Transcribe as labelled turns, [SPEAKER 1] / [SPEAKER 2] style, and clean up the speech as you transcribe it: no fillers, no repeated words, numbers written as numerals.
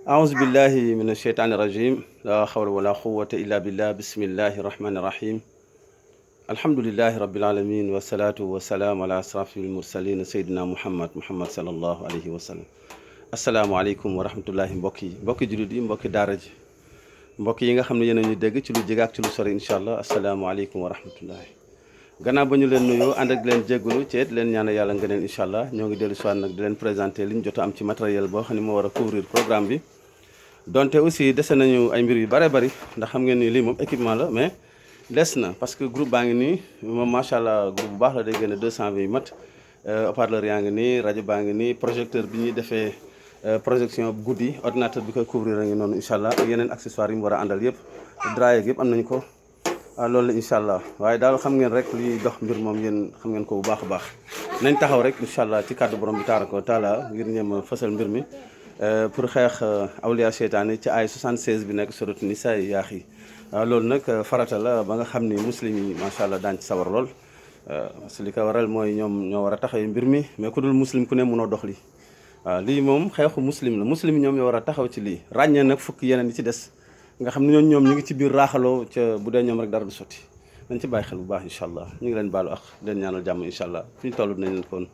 [SPEAKER 1] أعوذ بالله من الشيطان الرجيم لا حول ولا قوة إلا بالله بسم الله الرحمن الرحيم الحمد لله رب العالمين والصلاة والسلام على أشرف المرسلين سيدنا محمد صلى الله عليه وسلم asalaamaaleykum wa rahmatullahi mbokki jullit yi mbokki daara ji mbokk yi nga xam ne yéen a ñu dégg ci lu jege ak ci lu sori incha allah asalaamaaleykum wa rahmatullahi gannaaw ba ñu leen nuyoo ànd ak leen jégalu ci leen ñaan yàlla nga neen incha allah ñoo ngi dellu soit nag di leen présenté li ñu jot a am ci matériel boo xam ne moo war a couvrir programme bi donte aussi dese nañu ay mbir yu bare bari ndax xam ngeen ni lii moom équipement la mais des na parce que groupe baa ngi nii moom macha allah groupe bu baax la day génne 220 yu mat haut-parleur yaa ngi nii rajo baa ngi nii projecteur bi ñuy defee projection guddi ordinateur bi koy couvrir a ngi noonu incha allah ak yeneen accessoires yi mu war a àndal yëpp draye yëpp am nañu ko loolu la incha allah waaye daal xam ngeen rek liy dox mbir moom yéen xam ngeen ko bu baax a baax nañ taxaw rek incha allah ci kàddu borom bi taaraka wa taala ngir ñeem a fësal mbir mi pour xeex awliya seytaane ci ay 76 bi nekk suratu nisaa yi yaax yi loolu nag farata la ba nga xam ni muslim yi macha allah daan ci sawar lool parce que li ko waral mooy ñoom ñoo war a taxawee mbir mi mais ku dul muslim ku ne mënoo dox li waaw lii moom xeexu muslim la muslim ñoom ñoo war a taxaw ci lii ràññee nag fukki yeneen yi ci des nga xam ne ñoom ñu ngi ci biir raaxaloo ca bu dee ñoom rek dara du sotti nañ ci bàyyi xel bu baax incha allah ñu ngi leen baalu ak leen ñaanal jàmm incha allah fi ñu toll dinañ leen koon